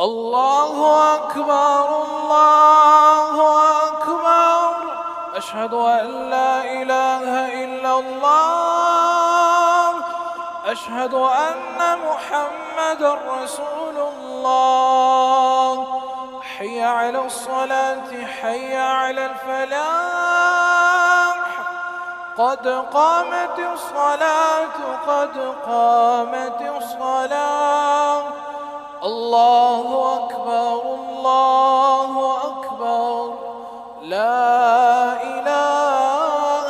الله أكبر الله أكبر. أشهد أن لا إله إلا الله. أشهد أن محمدًا رسول الله. حي على الصلاة حي على الفلاح. قد قامت الصلاة قد قامت الصلاة. الله أكبر الله أكبر. لا إله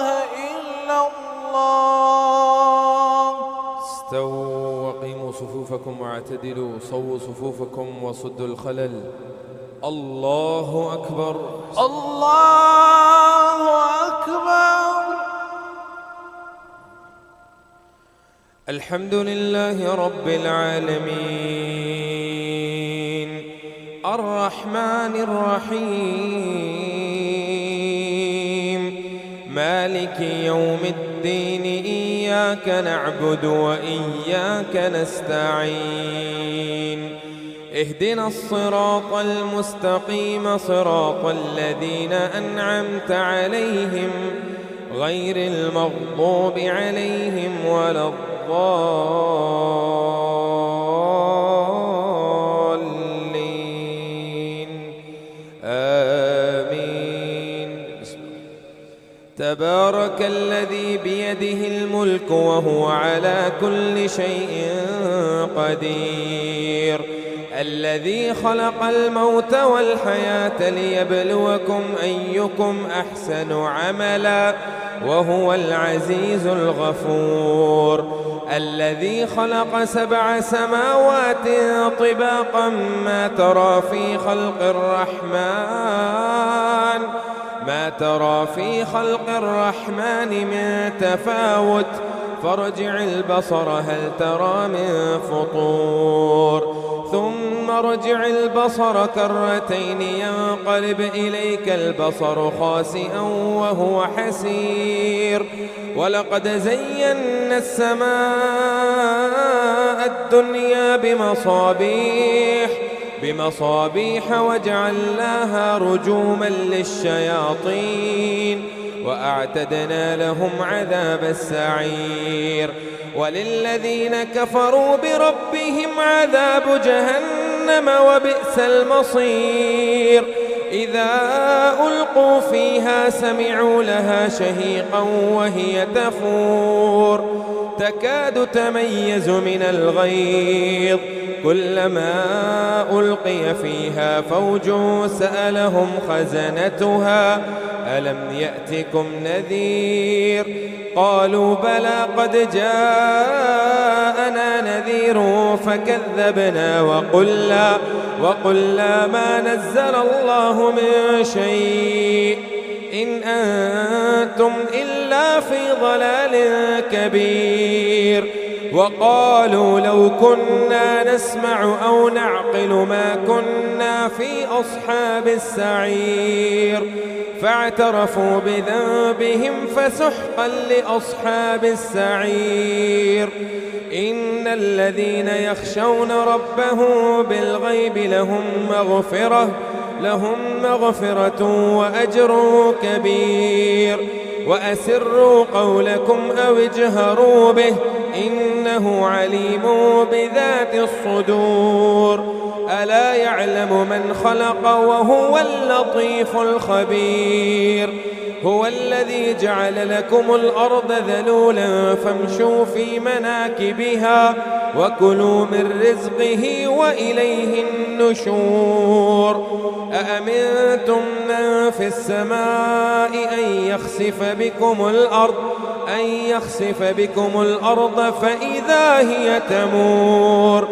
إلا الله. استووا وقيموا صفوفكم واعتدلوا، صووا صفوفكم وصدوا الخلل. الله أكبر الله أكبر. الحمد لله رب العالمين، الرحمن الرحيم، مالك يوم الدين. إياك نعبد وإياك نستعين. اهدنا الصراط المستقيم، صراط الذين أنعمت عليهم غير المغضوب عليهم ولا الضالين. آمين. تبارك الذي بيده الملك وهو على كل شيء قدير، الذي خلق الموت والحياة ليبلوكم أيكم أحسن عملا وهو العزيز الغفور، الذي خلق 7 سماوات طباقا ما ترى في خلق الرحمن من تفاوت، فارجع البصر هل ترى من فطور، ثم ارجع البصر كرتين ينقلب إليك البصر خاسئا وهو حسير. ولقد زينا السماء الدنيا بمصابيح وجعلناها رجوما للشياطين وأعتدنا لهم عذاب السعير. وللذين كفروا بربهم عذاب جهنم وبئس المصير. إذا ألقوا فيها سمعوا لها شهيقا وهي تفور، تكاد تميز من الغيظ، كلما ألقي فيها فوج سألهم خزنتها ألم يأتكم نذير؟ قالوا بلى قد جاءنا نذير فكذبنا وقلنا ما نزل الله من شيء إن أنتم إلا في ضلال كبير. وقالوا لو كنا نسمع أو نعقل ما كنا في أصحاب السعير، فاعترفوا بذنبهم فسحقا لأصحاب السعير. إن الذين يخشون ربهم بالغيب لهم مغفرة وأجر كبير. وأسروا قولكم أو اجهروا به إنه عليم بذات الصدور. ألا يعلم من خلق وهو اللطيف الخبير. هو الذي جعل لكم الأرض ذلولا فامشوا في مناكبها وكلوا من رزقه وإليه النشور. أأمنتم من في السماء أن يخسف بكم الأرض فإذا هي تمور،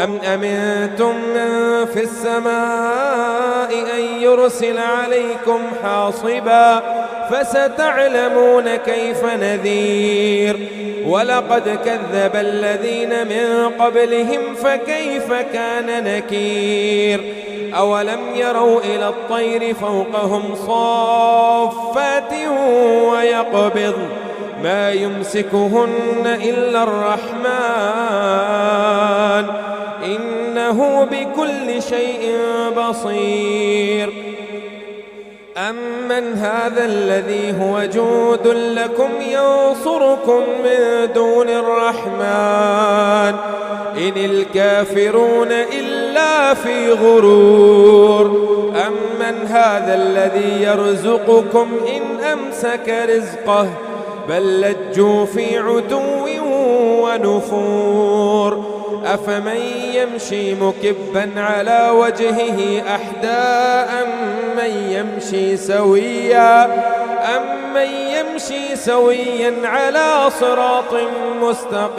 أم أمنتم من في السماء أن يرسل عليكم حاصبا فستعلمون كيف نذير. ولقد كذب الذين من قبلهم فكيف كان نكير. أولم يروا إلى الطير فوقهم صافات ويقبض ما يمسكهن إلا الرحمن إنه بكل شيء بصير. أمن هذا الذي هو جند لكم ينصركم من دون الرحمن إن الكافرون إلا في غرور. أمن هذا الذي يرزقكم إن أمسك رزقه بل لجوا في عتو ونفور. أفمن يمشي مكبا على وجهه أحدى أمن يمشي سويا على صراط مستقيم.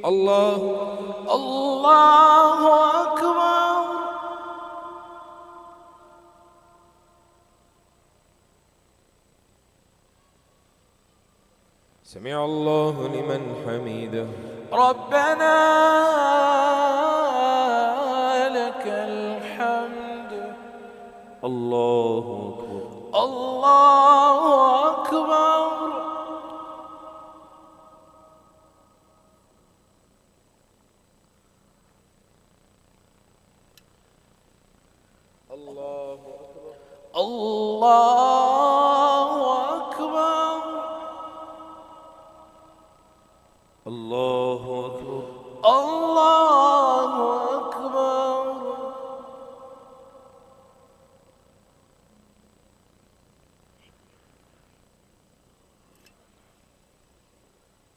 الله أكبر. سمع الله لمن حمده. ربنا لك الحمد. الله أكبر. الله أكبر. الله أكبر. الله أكبر. الله أكبر.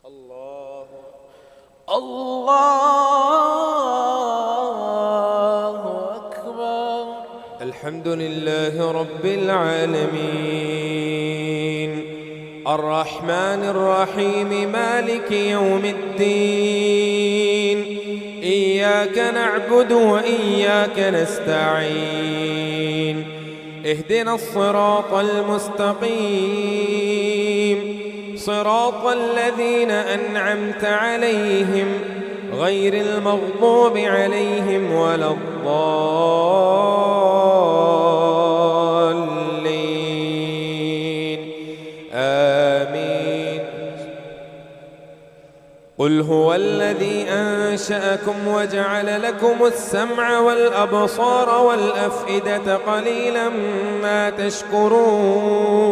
الله أكبر. الله أكبر. الحمد لله رب العالمين الرحمن الرحيم مالك يوم الدين. إياك نعبد وإياك نستعين. اهدنا الصراط المستقيم صراط الذين أنعمت عليهم غير المغضوب عليهم ولا الضالين. آمين. قل هو الذي أنشأكم وجعل لكم السمع والأبصار والأفئدة قليلا ما تشكرون.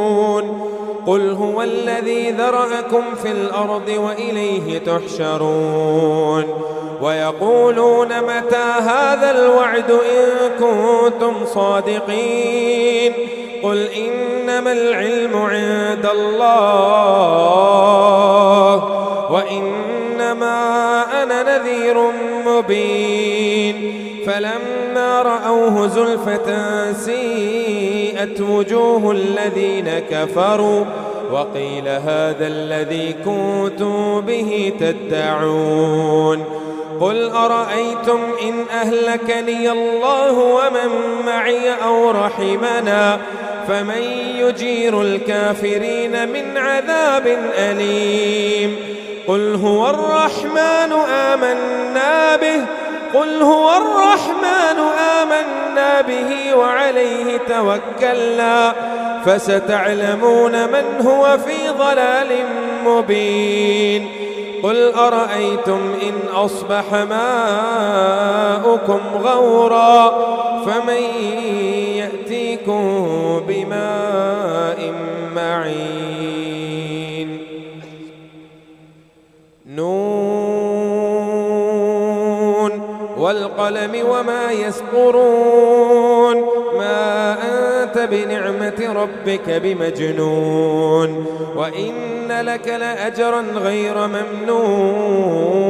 قل هو الذي ذرأكم في الأرض وإليه تحشرون. ويقولون متى هذا الوعد إن كنتم صادقين. قل إنما العلم عند الله وإنما أنا نذير مبين. فلما رأوه زلفة سيئت وجوه الذين كفروا وقيل هذا الذي كنتم به تدعون. قل أرأيتم إن أهلكني الله ومن معي أو رحمنا فمن يجير الكافرين من عذاب أليم. قل هو الرحمن آمنا به وعليه توكلنا فستعلمون من هو في ضلال مبين. قل أرأيتم إن أصبح ماؤكم غورا فمن يأتيكم بماء معين. نون والقلم وما يسطرون. ما أنت بنعمة ربك بمجنون. وإن لك لأجرا غير ممنون.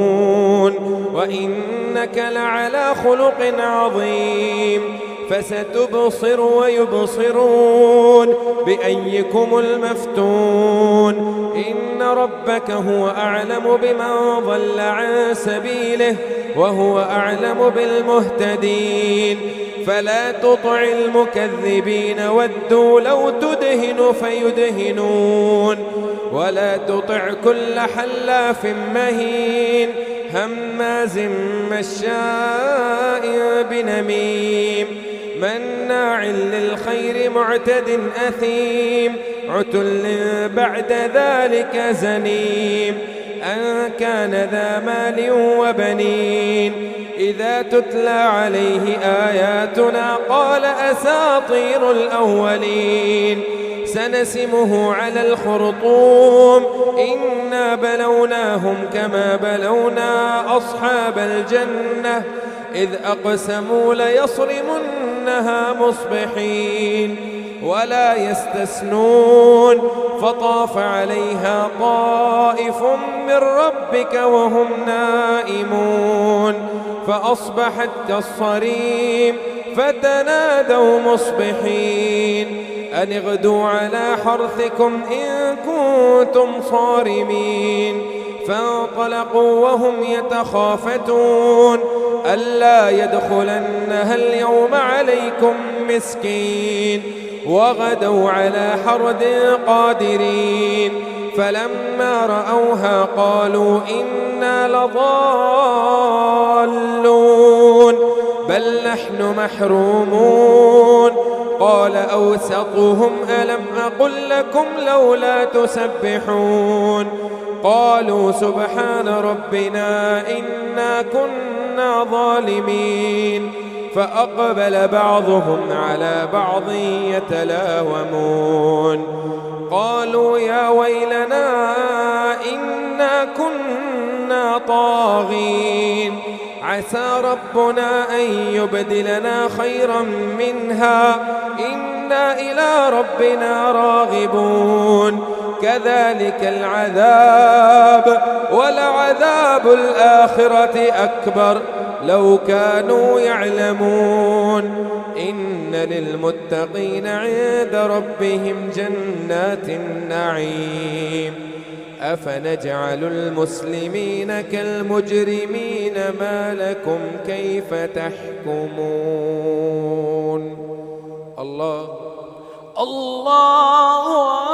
وإنك لعلى خلق عظيم. فستبصر ويبصرون بأيكم المفتون. إن ربك هو أعلم بمن ضل عن سبيله وهو أعلم بالمهتدين. فلا تطع المكذبين ودوا لو تدهن فيدهنون. ولا تطع كل حلاف مهين هماز مشاء بنميم مناع للخير معتد أثيم عتل بعد ذلك زنيم. أن كان ذا مال وبنين إذا تتلى عليه آياتنا قال أساطير الأولين سنسمه على الخرطوم إنا بلوناهم كما بلونا أصحاب الجنة إذ أقسموا ليصرمنها مصبحين ولا يستثنون فطاف عليها طائف من ربك وهم نائمون فأصبحت كالصريم فتنادوا مصبحين أن اغدوا على حرثكم إن كنتم صارمين فانطلقوا وهم يتخافتون ألا يدخلنها اليوم عليكم مسكين وغدوا على حرد قادرين فلما رأوها قالوا إنا لضالون بل نحن محرومون قال أوسطهم ألم أقل لكم لولا تسبحون قالوا سبحان ربنا إنا كنا ظالمين فأقبل بعضهم على بعض يتلاومون قالوا يا ويلنا إنا كنا طاغين عسى ربنا أن يبدلنا خيرا منها إنا إلى ربنا راغبون كذلك العذاب ولعذاب الآخرة أكبر لو كانوا يعلمون إن للمتقين عند ربهم جنات النعيم أفنجعل المسلمين كالمجرمين ما لكم كيف تحكمون الله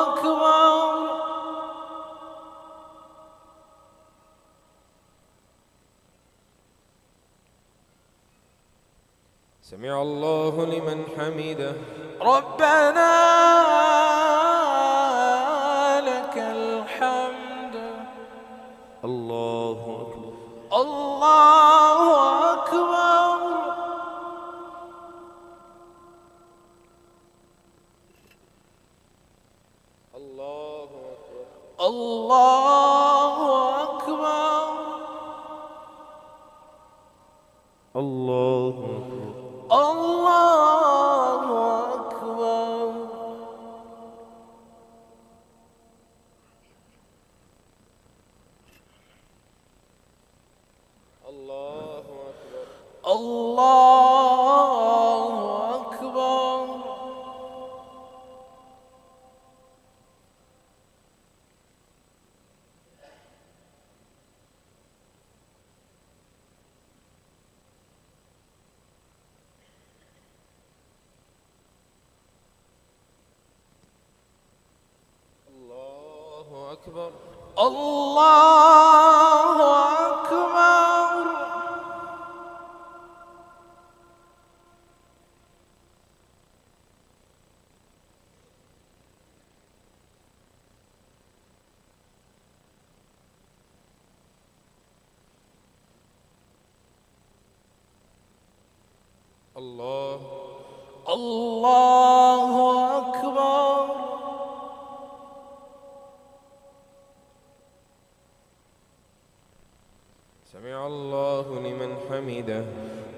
أكبر. سمع الله لمن حمده ربنا لك الحمد. الله أكبر الله أكبر. الله أكبر الله أكبر. الله أكبر الله أكبر. الله أكبر الله أكبر. الله أكبر الله أكبر. الله الله أكبر. سمع الله لمن حمده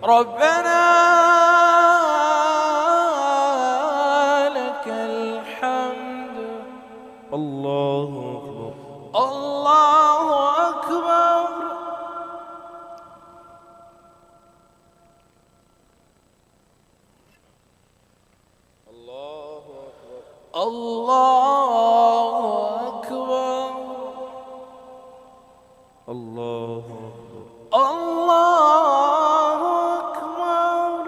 ربنا لك الحمد. الله أكبر الله أكبر. الله أكبر الله أكبر. الله الله أكبر.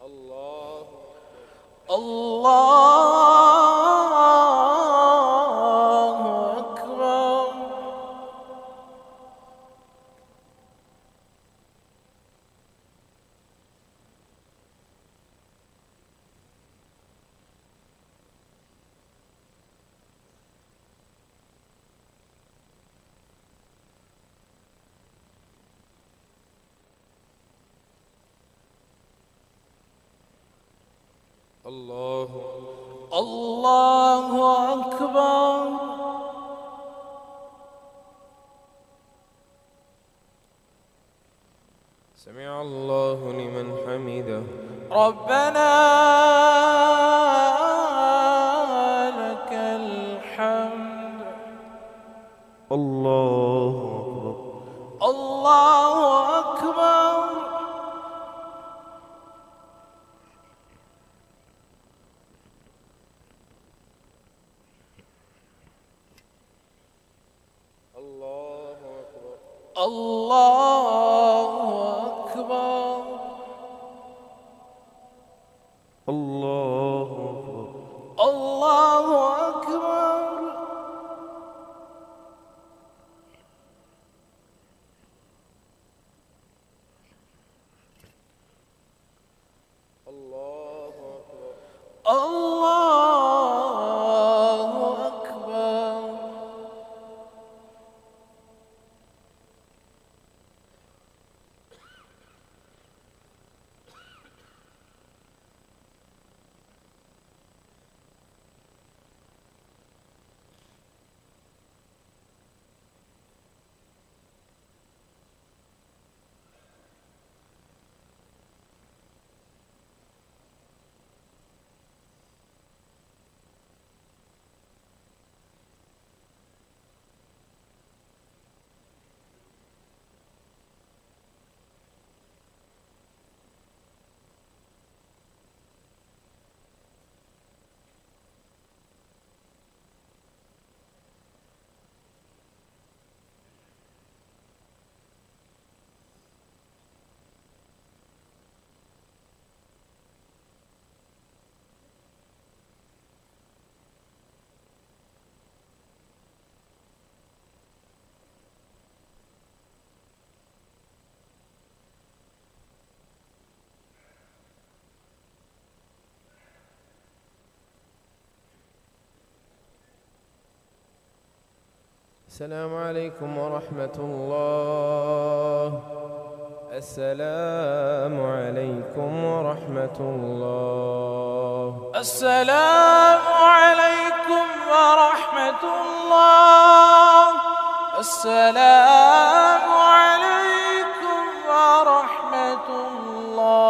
الله الله أكبر. الله الله أكبر. سمع الله لمن حمده. ربنا لك الحمد. الله أكبر. الله أكبر. الله أكبر. الله أكبر. الله أكبر. الله أكبر. الله أكبر. الله أكبر. السلام عليكم ورحمة الله. السلام عليكم ورحمة الله. السلام عليكم ورحمة الله. السلام عليكم ورحمة الله.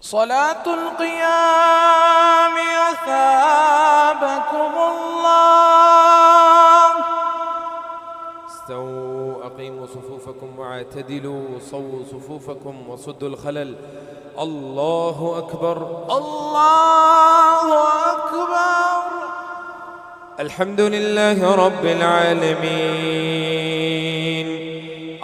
صلاة القيام أثابكم الله. استووا أقيموا صفوفكم واعتدلوا صووا صفوفكم وصدوا الخلل. الله أكبر الله أكبر. الحمد لله رب العالمين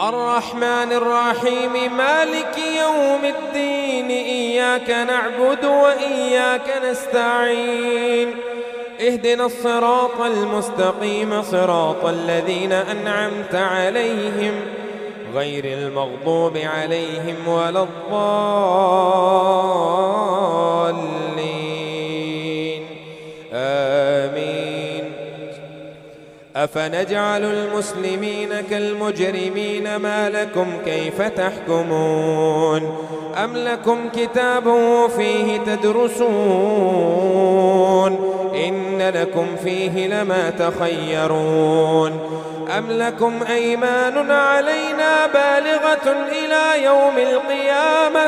الرحمن الرحيم مالك يوم الدين إياك نعبد وإياك نستعين اهدنا الصراط المستقيم صراط الذين أنعمت عليهم غير المغضوب عليهم ولا الضالين آمين. أفنجعل المسلمين كالمجرمين ما لكم كيف تحكمون أم لكم كتاب فيه تدرسون إن لكم فيه لما تخيرون أم لكم أيمان علينا بالغة إلى يوم القيامة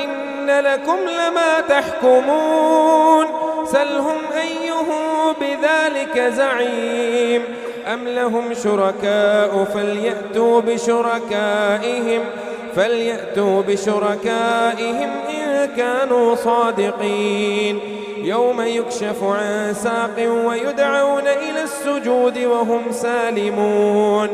إن لكم لما تحكمون سلهم أيهم بذلك زعيم أم لهم شركاء فليأتوا بشركائهم إن كانوا صادقين يوم يكشف عن ساق ويدعون إلى السجود وهم سالمون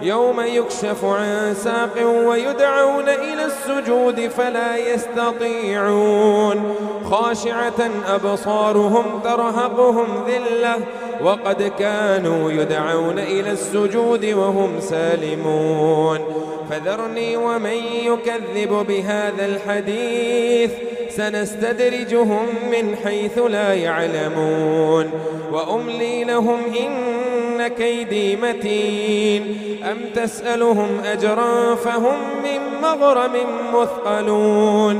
يوم يكشف عن ساق ويدعون إلى السجود فلا يستطيعون خاشعة أبصارهم ترهقهم ذلة وقد كانوا يدعون إلى السجود وهم سالمون فذرني ومن يكذب بهذا الحديث سنستدرجهم من حيث لا يعلمون وأملي لهم إن كيدي متين أم تسألهم أجرا فهم من مغرم مثقلون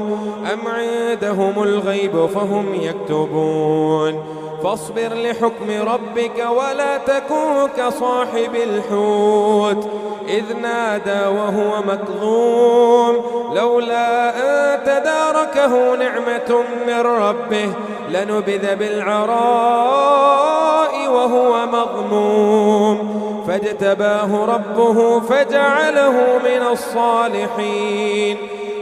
أم عندهم الغيب فهم يكتبون فاصبر لحكم ربك ولا تكن كصاحب الحوت إذ نادى وهو مكظوم لولا أن تداركه نعمة من ربه لنبذ بالعراء وهو مغموم فاجتباه ربه فجعله من الصالحين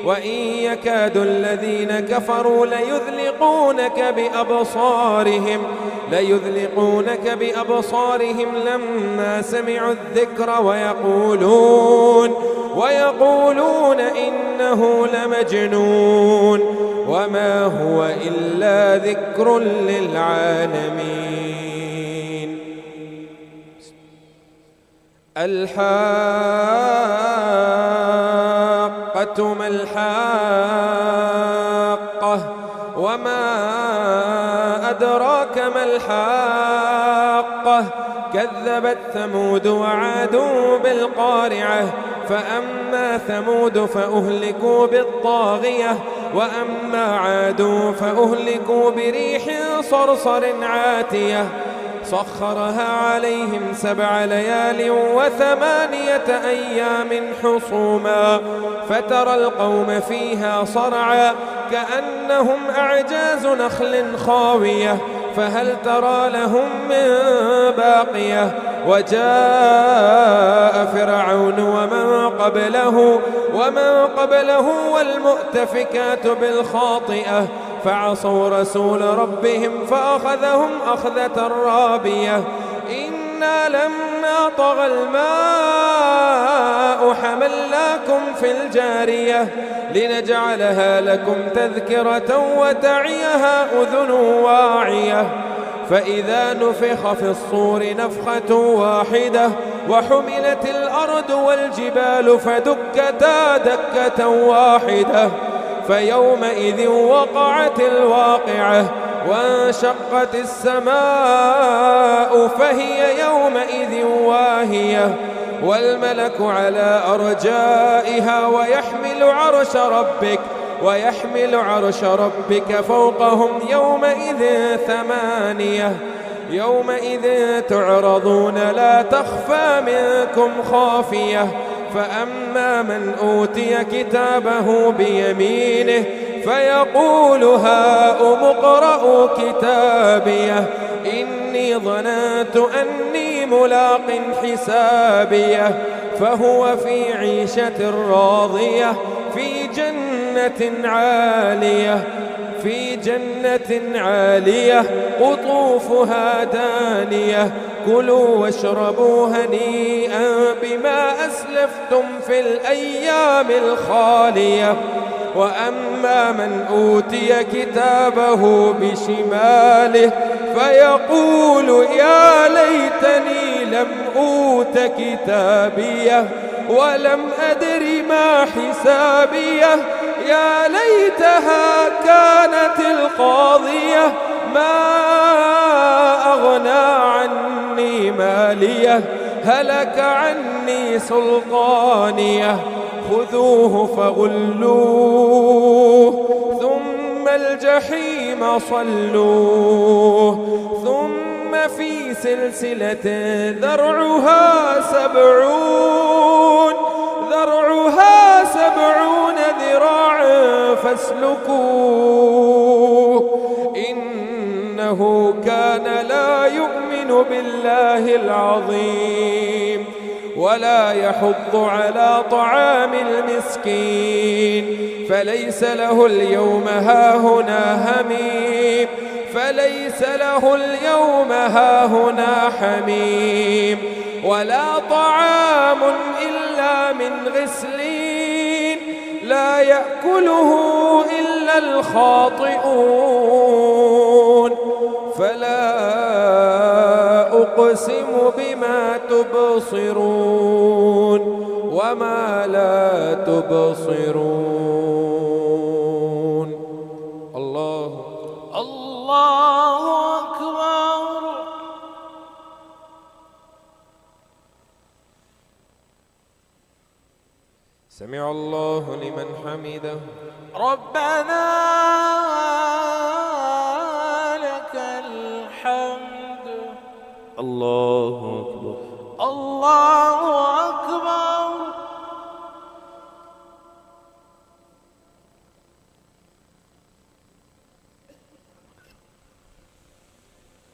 وإن يكاد الذين كفروا ليذلقونك بأبصارهم لما سمعوا الذكر ويقولون إنه لمجنون وما هو إلا ذكر للعالمين. الحاقة ما الحاقة وما أدراك ما الحاقة كذبت ثمود وعاد بالقارعة فأما ثمود فأهلكوا بالطاغية وأما عاد فأهلكوا بريح صرصر عاتية سخرها عليهم 7 ليال و8 أيام حصوما فترى القوم فيها صرعا كأنهم أعجاز نخل خاوية فهل ترى لهم من باقية وجاء فرعون ومن قبله والمؤتفكات بالخاطئة فعصوا رسول ربهم فأخذهم أخذة رابية إنا لما طغى الماء حملناكم في الجارية لنجعلها لكم تذكرة وتعيها أذن واعية فإذا نفخ في الصور نفخة واحدة وحملت الأرض والجبال فدكتا دكة واحدة فيومئذ وقعت الواقعة وانشقت السماء فهي يومئذ واهية والملك على أرجائها ويحمل عرش ربك فوقهم يومئذ 8 يومئذ تعرضون لا تخفى منكم خافية فأما من أوتي كتابه بيمينه فيقول هاؤم اقرءوا كتابيه إني ظننت أني ملاق حسابيه فهو في عيشة راضية في جنة عالية قطوفها دانية كلوا واشربوا هنيئا بما أسلفتم في الأيام الخالية وأما من أوتي كتابه بشماله فيقول يا ليتني لم أوت كتابيه ولم أدر ما حسابيه يا ليتها كانت القاضية ما أغنى عني ماليه هلك عني سلطانيه خذوه فغلوه ثم الجحيم صلوه ثم في سلسلة ذرعها 70 ذراعا فاسلكوه إنه كان لا يؤمن بالله العظيم ولا يحض على طعام المسكين فليس له اليوم هاهنا حميم ولا طعام إلا من غسلين لا يأكله إلا الخاطئون فلا أقسم بما تبصرون وما لا تبصرون الله أكبر. سمع الله لمن حمده ربنا لك الحمد. الله أكبر. الله أكبر.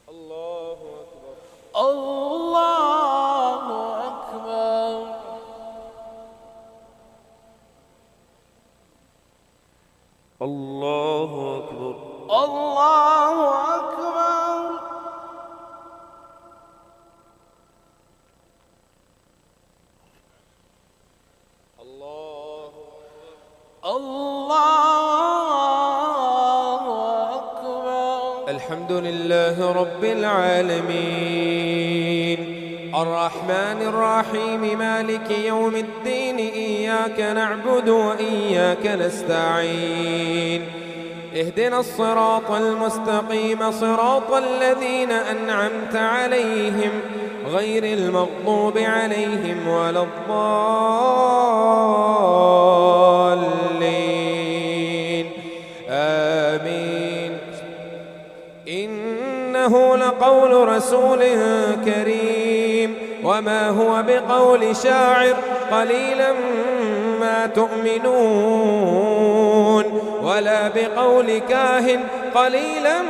الله أكبر. الله أكبر. الله أكبر. الله أكبر. الله أكبر. الحمد لله رب العالمين الرحمن الرحيم مالك يوم الدين إياك نعبد وإياك نستعين اهدنا الصراط المستقيم صراط الذين أنعمت عليهم غير المغضوب عليهم ولا الضالين آمين. إنه لقول رسول كريم وما هو بقول شاعر قليلا ما تؤمنون ولا بقول كاهن قليلا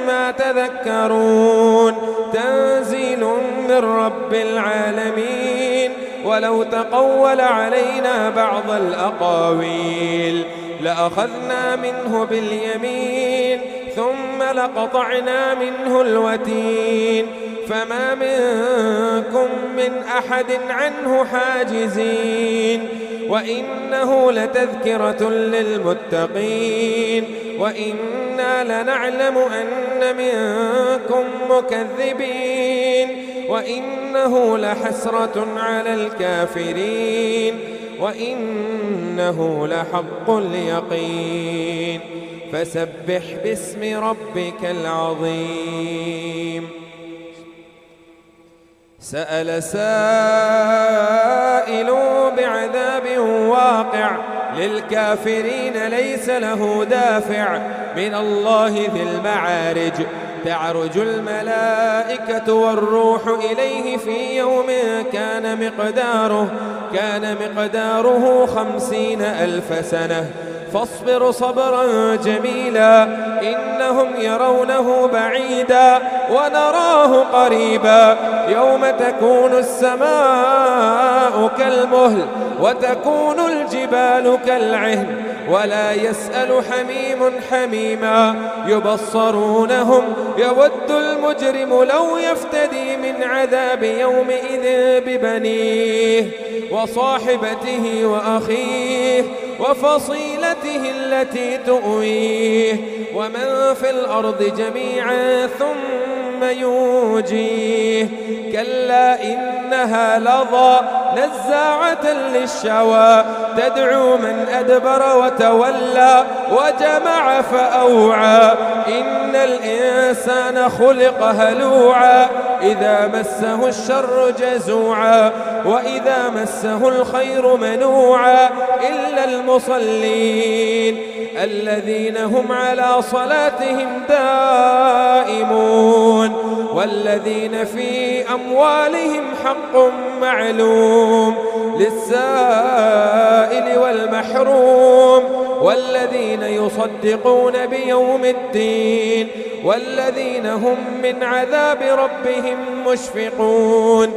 ما تذكرون تنزيل من رب العالمين ولو تقول علينا بعض الأقاويل لأخذنا منه باليمين ثم لقطعنا منه الوتين فما منكم من أحد عنه حاجزين وإنه لتذكرة للمتقين وإنا لنعلم أن منكم مكذبين وإنه لحسرة على الكافرين وإنه لحق اليقين فسبح باسم ربك العظيم. سأل سائل بعذاب واقع للكافرين ليس له دافع من الله ذي المعارج تعرج الملائكة والروح إليه في يوم كان مقداره 50,000 سنة فاصبر صبرا جميلا إنهم يرونه بعيدا ونراه قريبا يوم تكون السماء كالمهل وتكون الجبال كالعهن ولا يسأل حميم حميما يبصرونهم يود المجرم لو يفتدي من عذاب يومئذ ببنيه وصاحبته وأخيه وفصيلته التي تؤويه ومن في الأرض جميعا ثم ينجيه كلا إنها لظى نزاعة للشوى تدعو من أدبر وتولى وجمع فأوعى إن الإنسان خلق هلوعا إذا مسه الشر جزوعا وإذا مسه الخير منوعا إلا المصلين الذين هم على صلاتهم دائمون والذين في أموالهم حق معلوم للسائل والمحروم والذين يصدقون بيوم الدين والذين هم من عذاب ربهم مشفقون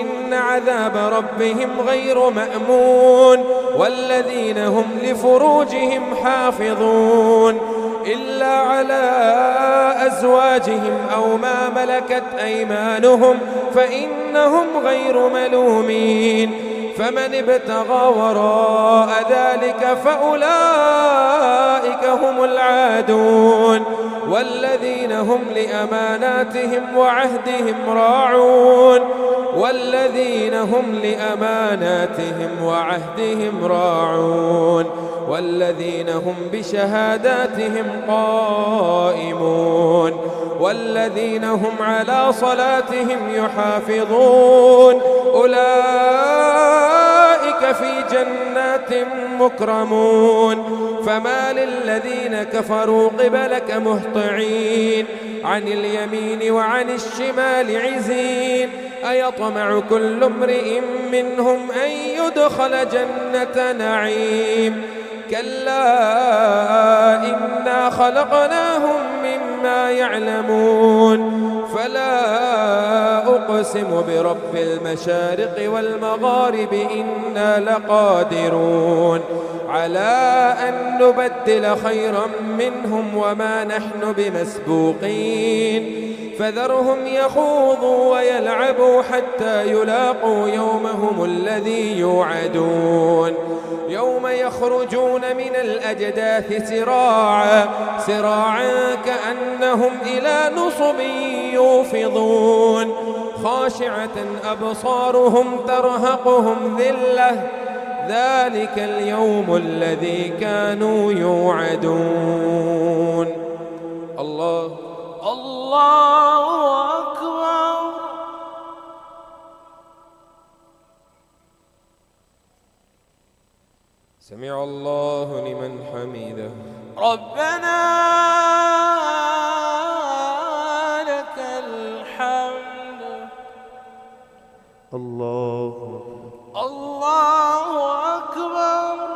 إن عذاب ربهم غير مأمون والذين هم لفروجهم حافظون إلا على أزواجهم أو ما ملكت أيمانهم فإنهم غير ملومين فمن ابتغى وراء ذلك فأولئك هم العادون والذين هم لأماناتهم وعهدهم راعون والذين هم لأماناتهم وعهدهم راعون والذين هم بشهاداتهم قائمون والذين هم على صلاتهم يحافظون أولئك في جنات مكرمون فما للذين كفروا قبلك مهطعين عن اليمين وعن الشمال عزين أيطمع كل امرئ منهم أن يدخل جنة نعيم كلا إنا خلقناهم مما يعلمون فلا أقسم برب المشارق والمغارب إنا لقادرون على أن نبدل خيرا منهم وما نحن بمسبوقين فذرهم يخوضوا ويلعبوا حتى يلاقوا يومهم الذي يوعدون يوم يخرجون من الأجداث سراعا كأنهم إلى نصب يوفضون خاشعة أبصارهم ترهقهم ذلة ذلك اليوم الذي كانوا يوعدون الله أكبر سمع الله لمن حمده ربنا لك الحمد الله أكبر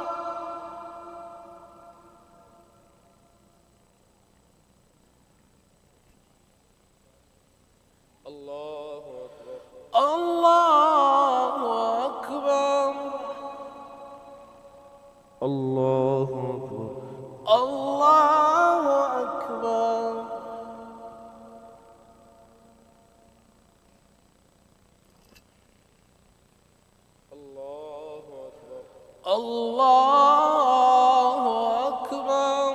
الله أكبر الله أكبر الله أكبر الله أكبر الله أكبر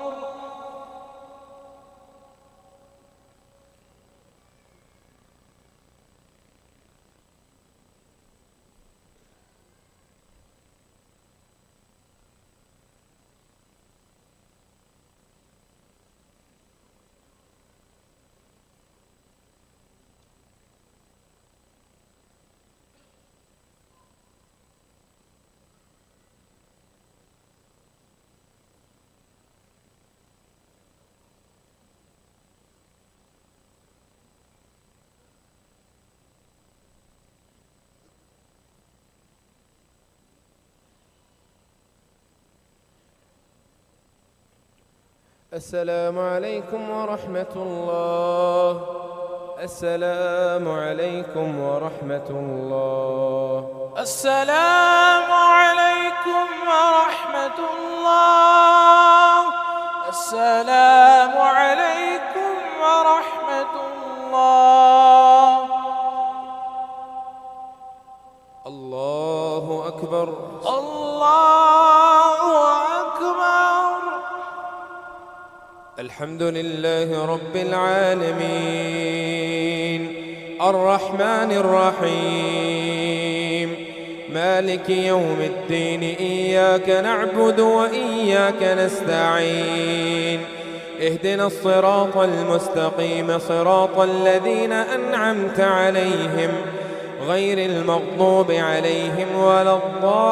السلام عليكم ورحمة الله. السلام عليكم ورحمة الله. السلام عليكم ورحمة الله. السلام عليكم ورحمة الله. الله أكبر. الله أكبر. الحمد لله رب العالمين الرحمن الرحيم مالك يوم الدين إياك نعبد وإياك نستعين اهدنا الصراط المستقيم صراط الذين أنعمت عليهم غير المغضوب عليهم ولا الضالين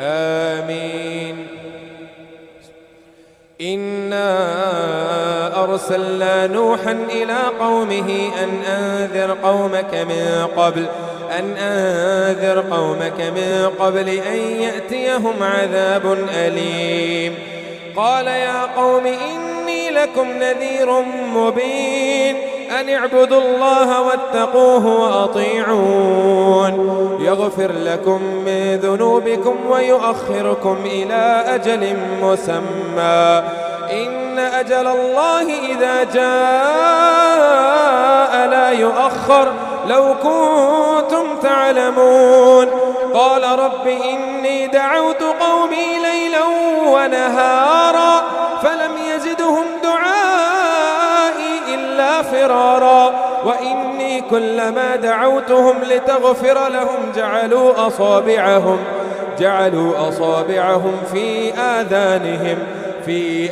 آمين. إنا أرسلنا نوحا إلى قومه أن أنذر قومك من قبل أن يأتيهم عذاب أليم. قال يا قوم إني لكم نذير مبين أن اعبدوا الله واتقوه وأطيعون يغفر لكم من ذنوبكم ويؤخركم إلى أجل مسمى إن أجل الله إذا جاء لا يؤخر لو كنتم تعلمون. قال رب إني دعوت قومي ليلا ونهارا فلم يزدهم دعائي إلا فرارا وإني كلما دعوتهم لتغفر لهم جعلوا أصابعهم في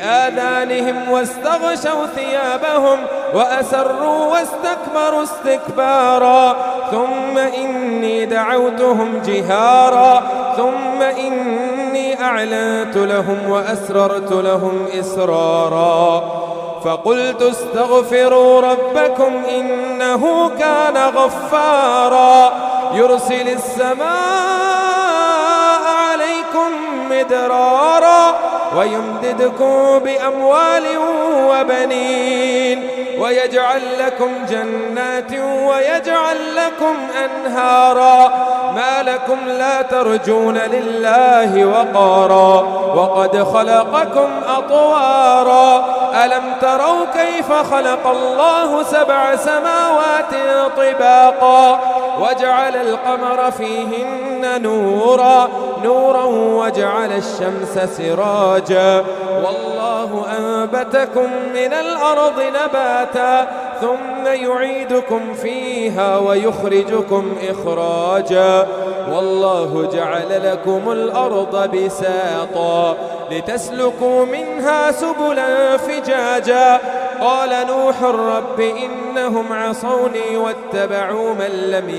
آذانهم واستغشوا ثيابهم وأسروا واستكبروا استكبارا ثم إني دعوتهم جهارا ثم إني أعلنت لهم وأسررت لهم إسرارا فقلت استغفروا ربكم إنه كان غفارا يرسل السماء عليكم مدرارا ويمددكم بأموال وبنين ويجعل لكم جنات ويجعل لكم أنهارا ما لكم لا ترجون لله وقارا وقد خلقكم أطوارا ألم تروا كيف خلق الله 7 سماوات طباقا وجعل القمر فيهن نورا وجعل الشمس سراجا والله أنبتكم من الأرض نباتا ثم يعيدكم فيها ويخرجكم إخراجا والله جعل لكم الأرض بساطا لتسلكوا منها سبلا فجاجا. قال نوح رب إنهم عصوني واتبعوا من لم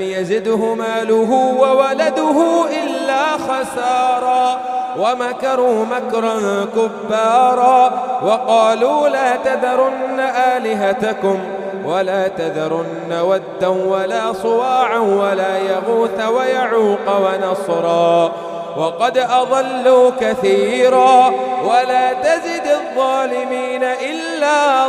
يزده ماله وولده إلا خسارا ومكروا مكرا كبارا وقالوا لا تذرن آلهتكم ولا تذرن ودا ولا صواعا ولا يغوث ويعوق ونصرا وقد أضلوا كثيرا ولا تزد الظالمين إلا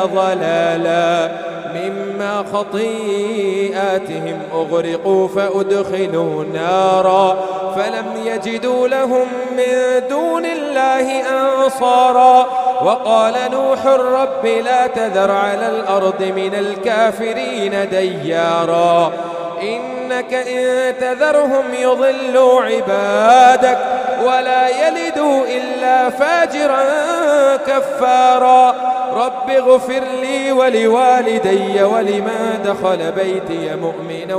ضلالا مما خطيئاتهم أغرقوا فأدخلوا نارا فلم يجدوا لهم من دون الله أنصارا. وقال نوح رب لا تذر على الأرض من الكافرين ديارا إنك إن تذرهم يضلوا عبادك ولا يلدوا إلا فاجرا كفارا. رب اغفر لي ولوالدي ولمن دخل بيتي مؤمنا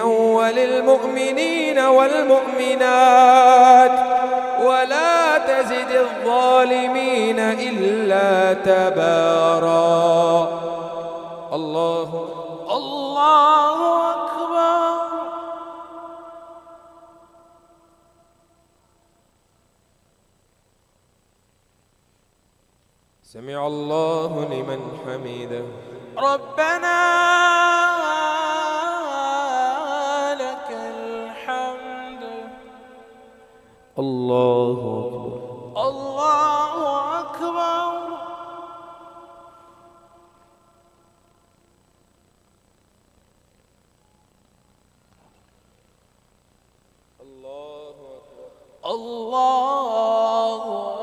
وللمؤمنين والمؤمنات ولا تزد الظالمين إلا تبارا. الله أكبر. سمع الله لمن حمده. ربنا لك الحمد. الله أكبر. الله أكبر. الله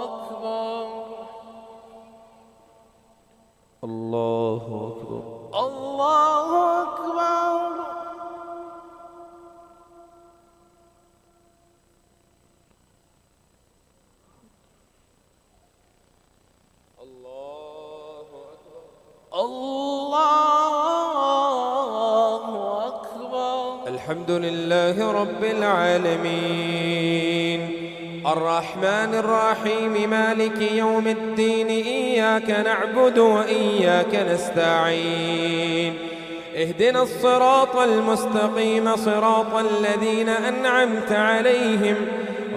أكبر. الله أكبر. الله أكبر. الله أكبر. الله أكبر. الحمد لله رب العالمين الرحمن الرحيم مالك يوم الدين إياك نعبد وإياك نستعين اهدنا الصراط المستقيم صراط الذين أنعمت عليهم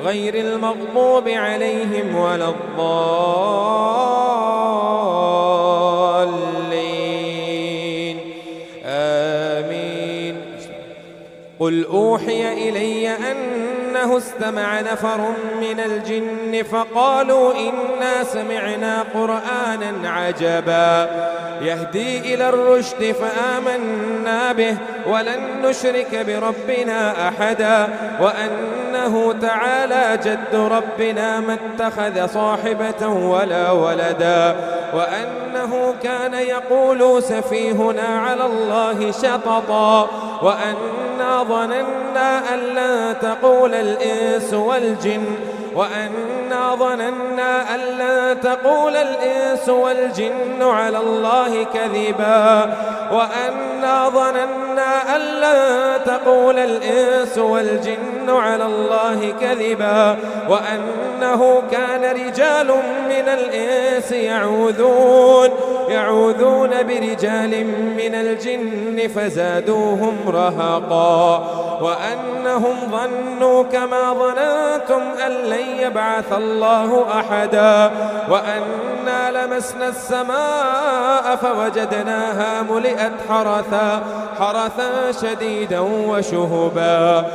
غير المغضوب عليهم ولا الضالين آمين. قل أوحي إلي أنه استمع نفر من الجن فقالوا إنا سمعنا قرآنا عجبا يهدي إلى الرشد فآمنا به ولن نشرك بربنا أحدا وأنه تعالى جد ربنا ما اتخذ صاحبة ولا ولدا وأنه كان يقول سفيهنا على الله شططا وأنا ظننا أن لن تقول الإنس والجن على الله كذبا وأنا ظننا أن لن تقول الإنس والجن على الله كذبا وأنه كان رجال من الإنس يعوذون برجال من الجن فزادوهم رهقا وأنهم ظنوا كما ظننتم أن لن يبعث الله أحدا وأنا لمسنا السماء فوجدناها ملئت حرثا شديدا وشهبا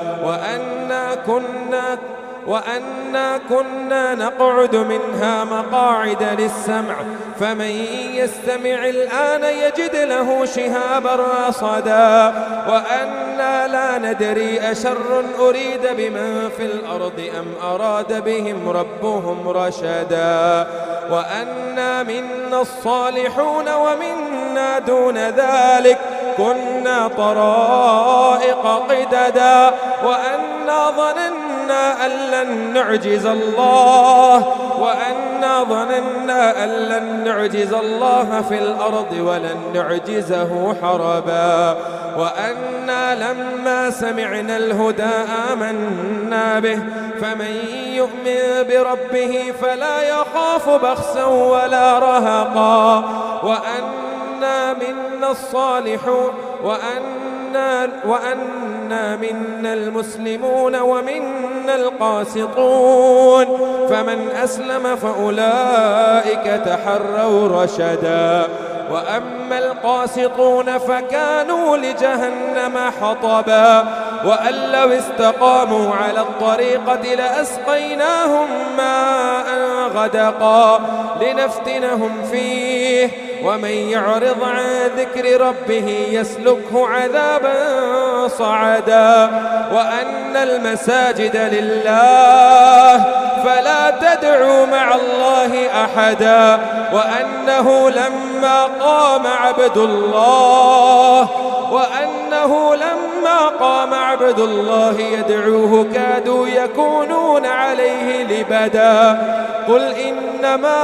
وأنا كنا نقعد منها مقاعد للسمع فمن يستمع الآن يجد له شهابا رصدا وأنا لا ندري أشر أريد بمن في الأرض أم أراد بهم ربهم رشدا وأنا منا الصالحون ومنا دون ذلك كنا طرائق قددا وأنا ظننا أن لن نعجز الله في الأرض ولن نعجزه حربا وأنا لما سمعنا الهدى آمنا به فمن يؤمن بربه فلا يخاف بخسا ولا رهقا وأنا منا الصالحون وأنا منا المسلمون ومنا القاسطون فمن أسلم فأولئك تحروا رشدا وأما القاسطون فكانوا لجهنم حطبا وأن لو استقاموا على الطريقة لأسقيناهم ماء غدقا لنفتنهم فيه ومن يعرض عن ذكر ربه يسلكه عذابا صعدا وأن المساجد لله فلا تدعوا مع الله أحدا وأنه لما قام عبد الله يدعوه كادوا يكونون عليه لبدا قل إنما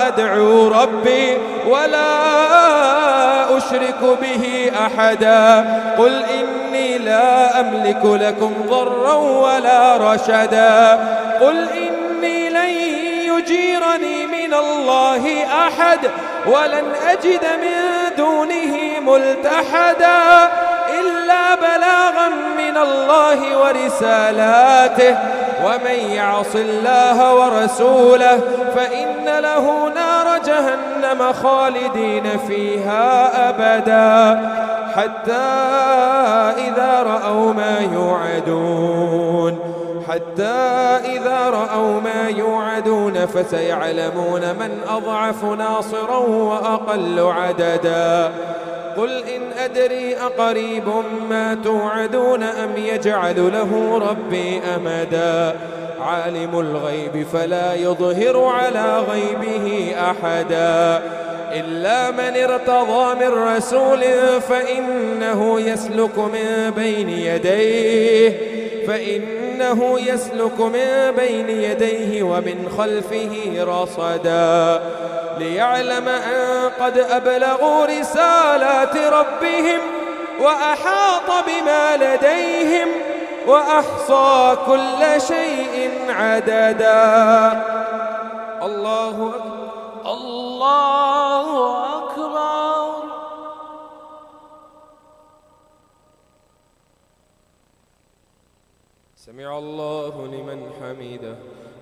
أدعو ربي ولا أشرك به أحدا قل إني لا أملك لكم ضرا ولا رشدا قل إني لن يجيرني من الله أحد ولن أجد من دونه ملتحدا إلا إلا بلاغا من الله ورسالاته ومن يعص الله ورسوله فإن له نار جهنم خالدين فيها أبدا حتى إذا رأوا ما يوعدون فسيعلمون من أضعف ناصرا وأقل عددا قل إن أدري أقريب ما توعدون أم يجعل له ربي أمدا عالم الغيب فلا يظهر على غيبه أحدا إلا من ارتضى من رسول فإنه يسلك من بين يديه ومن خلفه رصدا ليعلم أن قد أبلغوا رسالات ربهم وأحاط بما لديهم وأحصى كل شيء عددا الله أكبر الله أكبر. سمع الله لمن حمده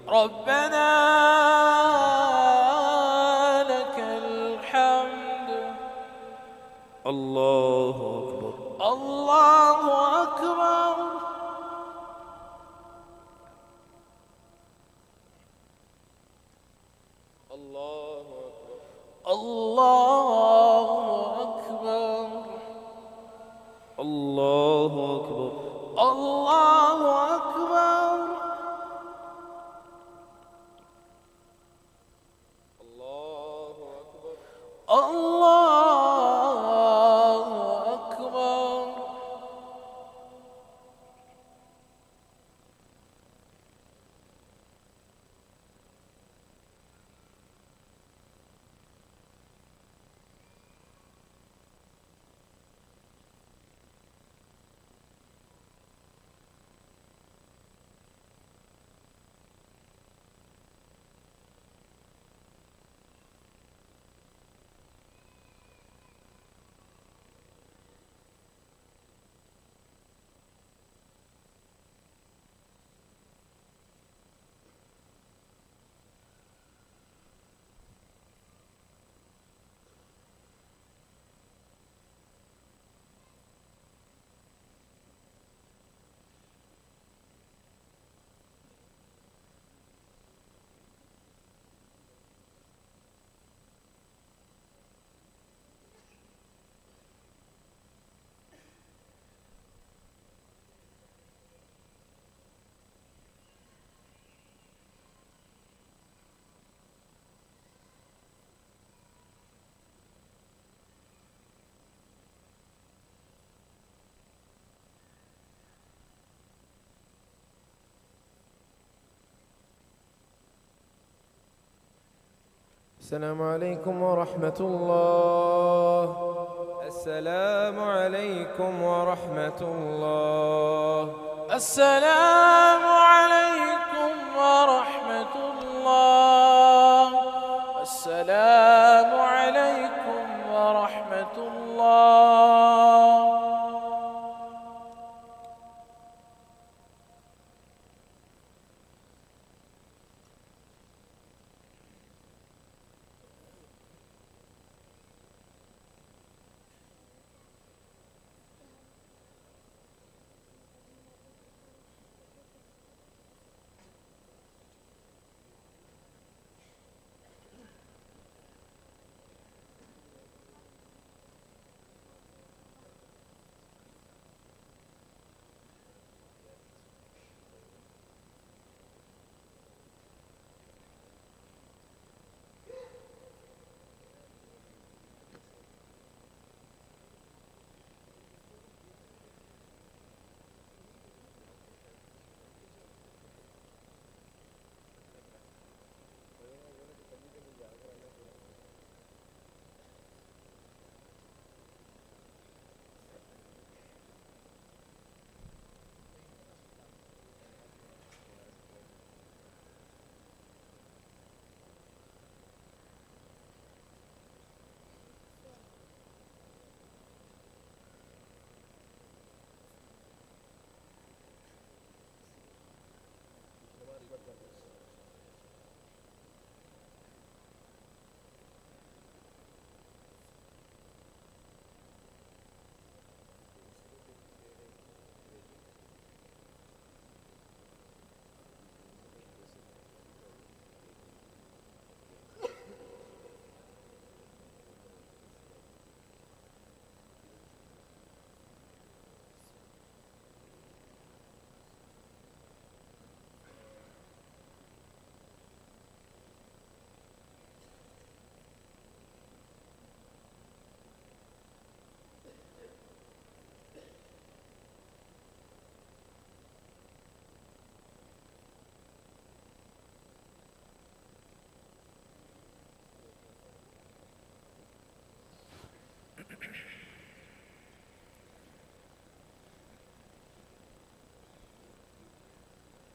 ربنا لك الحمد. الله أكبر الله أكبر. الله أكبر الله أكبر. الله أكبر الله أكبر. الله أكبر الله أكبر. السلام عليكم ورحمة الله. السلام عليكم ورحمة الله. السلام عليكم ورحمة الله. السلام عليكم ورحمة الله.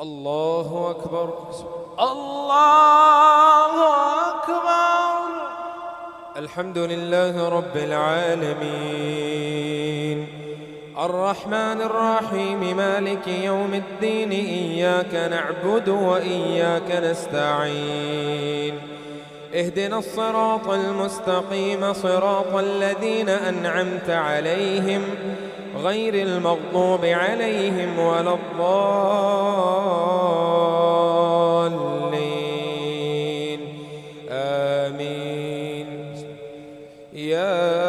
الله أكبر. الله أكبر. الحمد لله رب العالمين الرحمن الرحيم مالك يوم الدين إياك نعبد وإياك نستعين اهدنا الصراط المستقيم صراط الذين أنعمت عليهم غير المغضوب عليهم ولا الضالين آمين. يا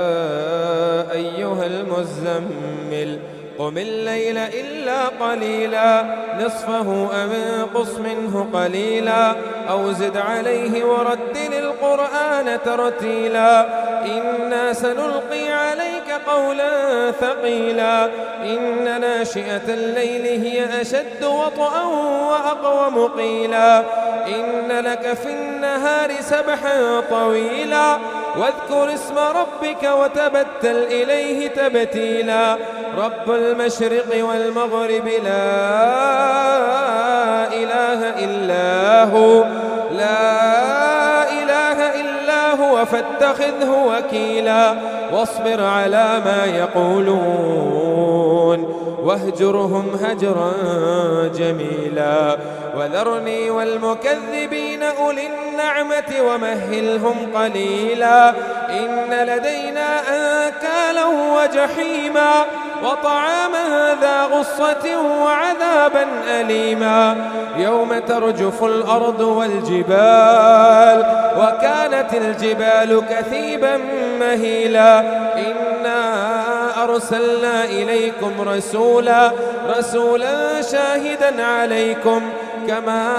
أيها المزمل قم الليل إلا قليلا نصفه أو انقص منه قليلا أو زد عليه ورتل القرآن ترتيلا إنا سنلقي عليك قولا ثقيلا إن ناشئة الليل هي أشد وطئا وأقوم قيلا إن لك في النهار سبحا طويلا واذكر اسم ربك وتبتل إليه تبتيلا رب المشرق والمغرب لا إله إلا هو لا إله إلا هو فاتخذه وكيلا واصبر على ما يقولون واهجرهم هجرا جميلا وذرني والمكذبين أولي النعمة ومهلهم قليلا إن لدينا أنكالا وجحيما وطعاما ذا غصة وعذابا أليما يوم ترجف الأرض والجبال وكانت الجبال كثيبا مهيلا إنا أرسلنا إليكم رسولا شاهدا عليكم كما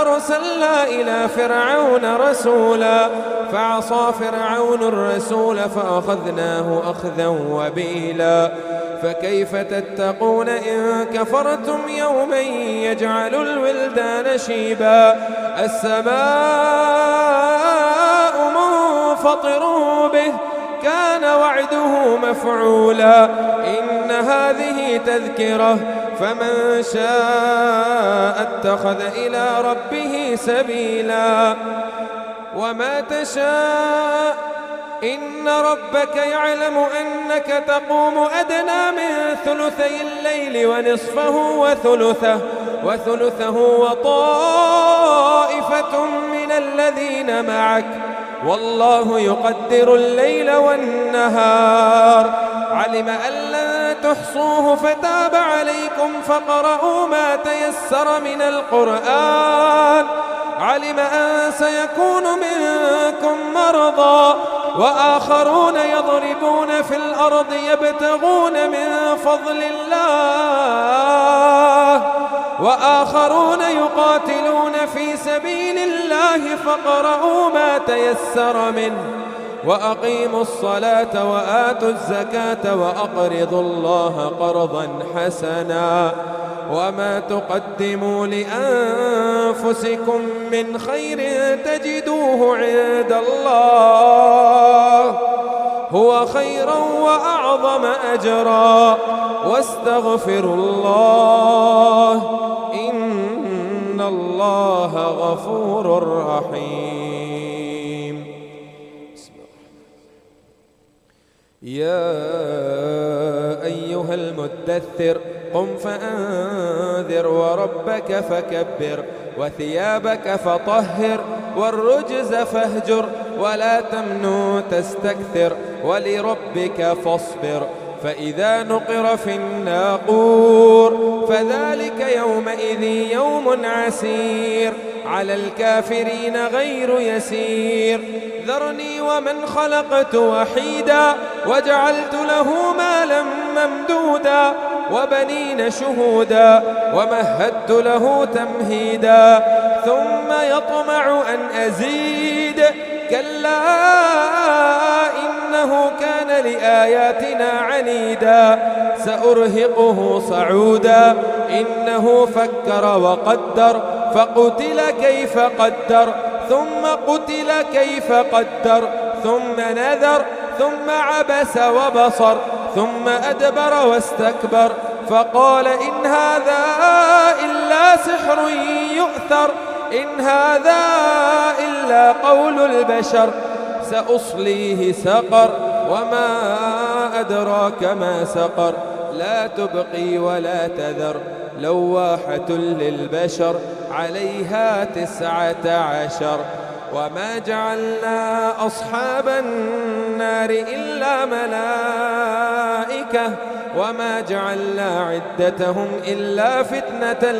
أرسلنا إلى فرعون رسولا فعصى فرعون الرسول فأخذناه أخذا وبيلا فكيف تتقون إن كفرتم يوما يجعل الولدان شيبا السماء منفطر به كان وعده مفعولا إن هذه تذكرة فمن شاء اتخذ إلى ربه سبيلا وما تشاء إن ربك يعلم أنك تقوم أدنى من ثلثي الليل ونصفه وثلثه وطائفة من الذين معك والله يقدر الليل والنهار علم أن لن تحصوه فتاب عليكم فقرؤوا ما تيسر من القرآن علم أن سيكون منكم مرضى وآخرون يضربون في الأرض يبتغون من فضل الله وآخرون يقاتلون في سبيل الله فاقرؤوا ما تيسر منه وأقيموا الصلاة وآتوا الزكاة وأقرضوا الله قرضا حسنا وما تقدموا لأنفسكم من خير تجدوه عند الله هو خيرا وأعظم أجرا واستغفروا الله إن الله غفور رحيم. يا أيها المدثر قم فأنذر وربك فكبر وثيابك فطهر والرجز فاهجر ولا تمنن تستكثر ولربك فاصبر فإذا نقر في الناقور فذلك يومئذ يوم عسير على الكافرين غير يسير ذرني ومن خلقت وحيدا وجعلت له مالا ممدودا وبنين شهودا ومهدت له تمهيدا ثم يطمع أن أزيد كلا إنه كان لآياتنا عنيدا سأرهقه صعودا إنه فكر وقدر فقتل كيف قدر ثم قتل كيف قدر ثم نذر ثم عبس وبصر ثم أدبر واستكبر فقال إن هذا إلا يؤثر إن هذا إلا قول البشر سأصليه سقر وما أدراك ما سقر لا تبقي ولا تذر لواحة للبشر عليها 19 وما جعلنا أصحاب النار إلا ملائكة وما جعلنا عدتهم إلا فتنة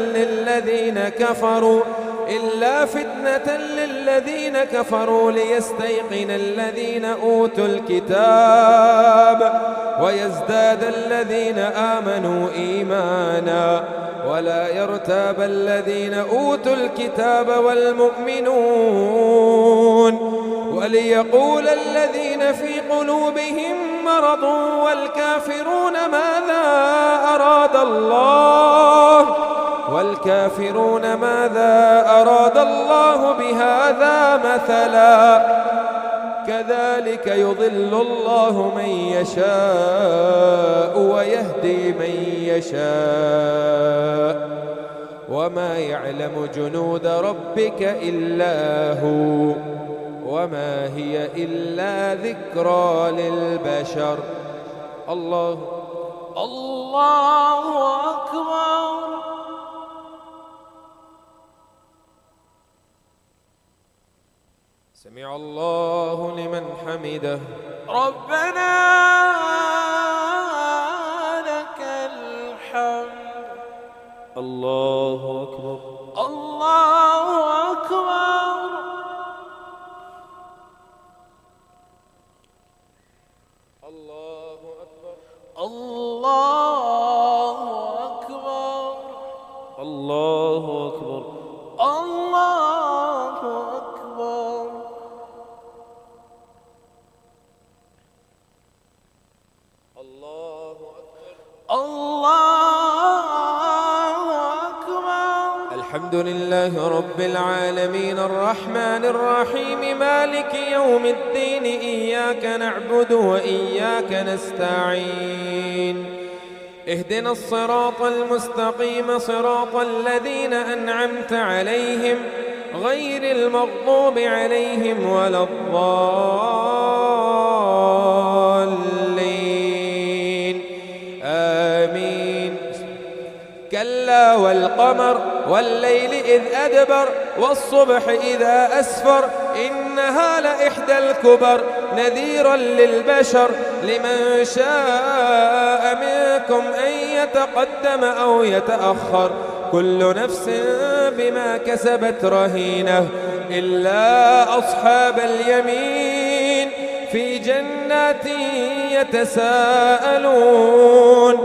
للذين كفروا ليستيقن الذين أوتوا الكتاب ويزداد الذين آمنوا إيمانا ولا يرتاب الذين أوتوا الكتاب والمؤمنون وليقول الذين في قلوبهم مرض والكافرون ماذا أراد الله بهذا مثلا كذلك يضل الله من يشاء ويهدي من يشاء وما يعلم جنود ربك إلا هو وما هي إلا ذكرى للبشر. الله أكبر. سمع الله لمن حمده. ربنا لك الحمد. الله أكبر. الله أكبر. الله أكبر. الله أكبر. الله أكبر. الله أكبر. الله أكبر. الله أكبر. الحمد لله رب العالمين الرحمن الرحيم مالك يوم الدين إياك نعبد وإياك نستعين اهدنا الصراط المستقيم صراط الذين أنعمت عليهم غير المغضوب عليهم ولا الضالين آمين. كلا والقمر والليل إذ أدبر والصبح إذا أسفر إنها لإحدى الكبر نذيرا للبشر لمن شاء منكم أن يتقدم أو يتأخر كل نفس بما كسبت رهينة إلا أصحاب اليمين في جنات يتساءلون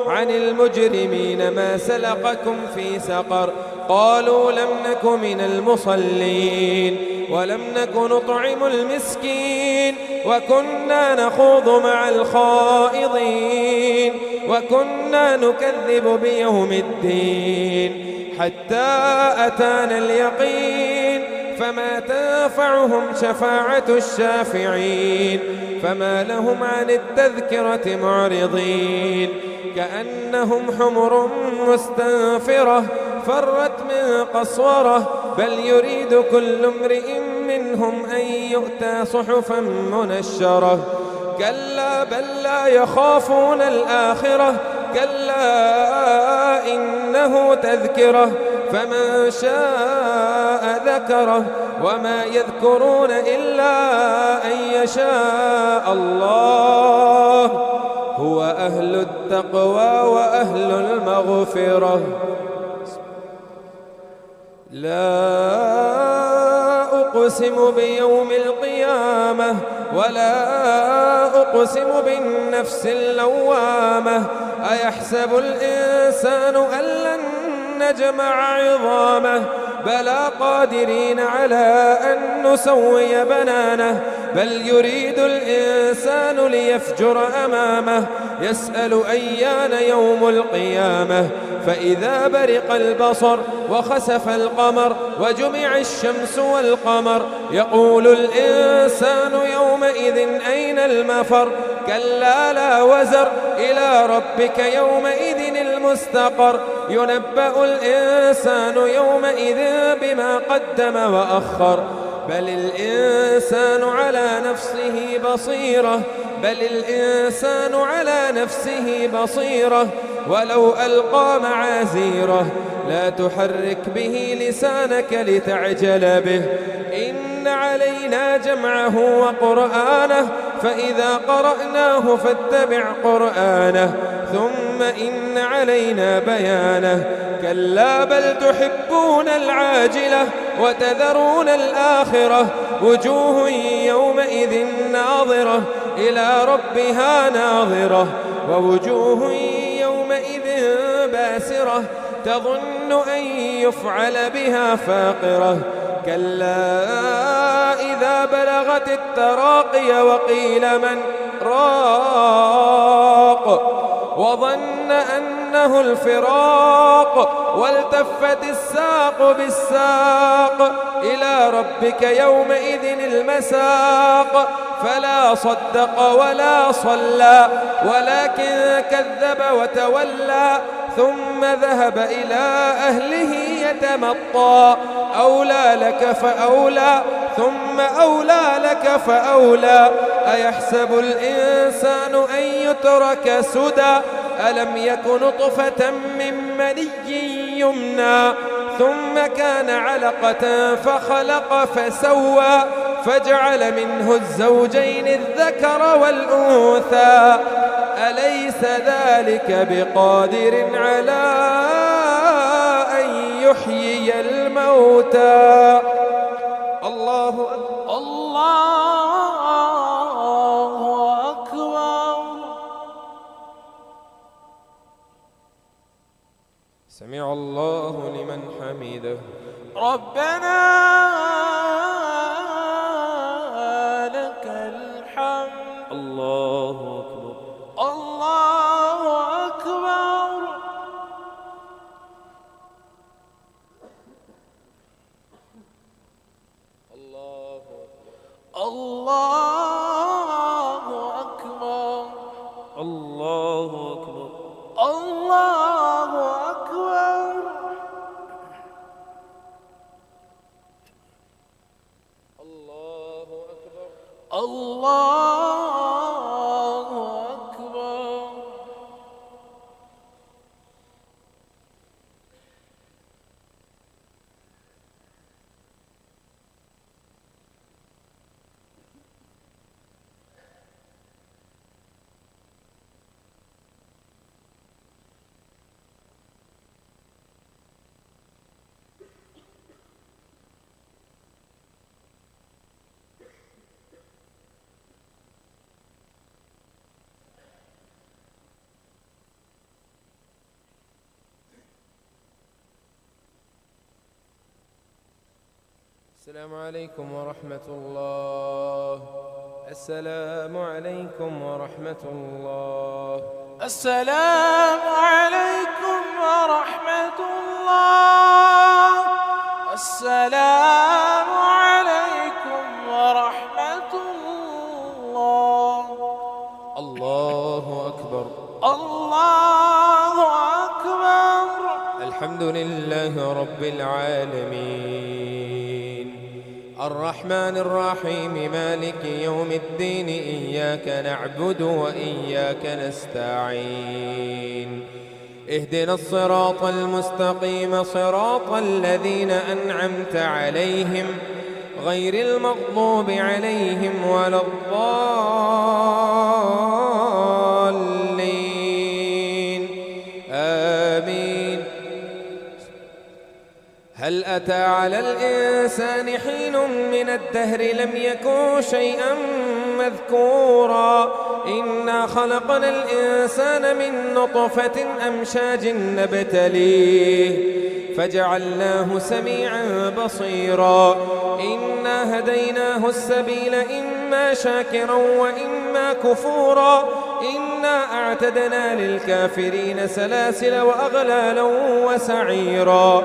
عن المجرمين ما سلقكم في سقر قالوا لم نك من المصلين ولم نك نطعم المسكين وكنا نخوض مع الخائضين وكنا نكذب بيوم الدين حتى أتانا اليقين فما تنفعهم شفاعة الشافعين فما لهم عن التذكرة معرضين كأنهم حمر مستنفرة فرت من قسورة بل يريد كل امرئ منهم أن يؤتى صحفا منشرة كلا بل لا يخافون الآخرة كلا إنه تذكرة فمن شاء ذكره وما يذكرون إلا أن يشاء الله هو أهل التقوى وأهل المغفرة. لا أقسم بيوم القيامة ولا أقسم بالنفس اللوامة أيحسب الإنسان أن لن نجمع عظامه بلى قادرين على أن نسوي بنانه بل يريد الإنسان ليفجر أمامه يسأل أيان يوم القيامة فإذا برق البصر وخسف القمر وجمع الشمس والقمر يقول الإنسان يومئذ أين المفر كلا لا وزر إلى ربك يومئذ المستقر ينبأ الإنسان يومئذ بما قدم وأخر بل الإنسان على نفسه بصيرة ولو ألقى معاذيره لا تحرك به لسانك لتعجل به إن علينا جمعه وقرآنه فإذا قرأناه فاتبع قرآنه ثم إن علينا بيانه كلا بل تحبون العاجلة وتذرون الآخرة وجوه يومئذ ناظرة إلى ربها ناظرة ووجوه يومئذ باسرة تظن أن يفعل بها فاقرة كلا إذا بلغت التراقي وقيل من راق وظن أنه الفراق والتفت الساق بالساق إلى ربك يومئذ المساق فلا صدق ولا صلى ولكن كذب وتولى ثم ذهب إلى أهله يتمطى أولى لك فأولى ثم أولى لك فأولى أيحسب الإنسان أن يترك سدى ألم يك نطفة من مني يمنى ثم كان علقة فخلق فسوى فجعل منه الزوجين الذكر والأنثى أليس ذلك بقادر على أن يحيي الموتى الله أكبر الله أكبر. سمع الله لمن حمده ربنا لك الحمد. الله أكبر الله أكبر. الله أكبر. الله أكبر الله أكبر. الله أكبر الله أكبر. السلام عليكم ورحمة الله. السلام عليكم ورحمة الله. السلام عليكم ورحمة الله. السلام عليكم ورحمة الله. الله أكبر الله أكبر. الحمد لله رب العالمين الرحمن الرحيم مالك يوم الدين إياك نعبد وإياك نستعين اهدنا الصراط المستقيم صراط الذين أنعمت عليهم غير المغضوب عليهم ولا الضالين آمين. هل أتى على الإنسان حين من الدهر لم يكن شيئا مذكورا إنا خلقنا الإنسان من نطفة أمشاج نبتليه فجعلناه سميعا بصيرا إنا هديناه السبيل إما شاكرا وإما كفورا إنا أعتدنا للكافرين سلاسل وأغلالا وسعيرا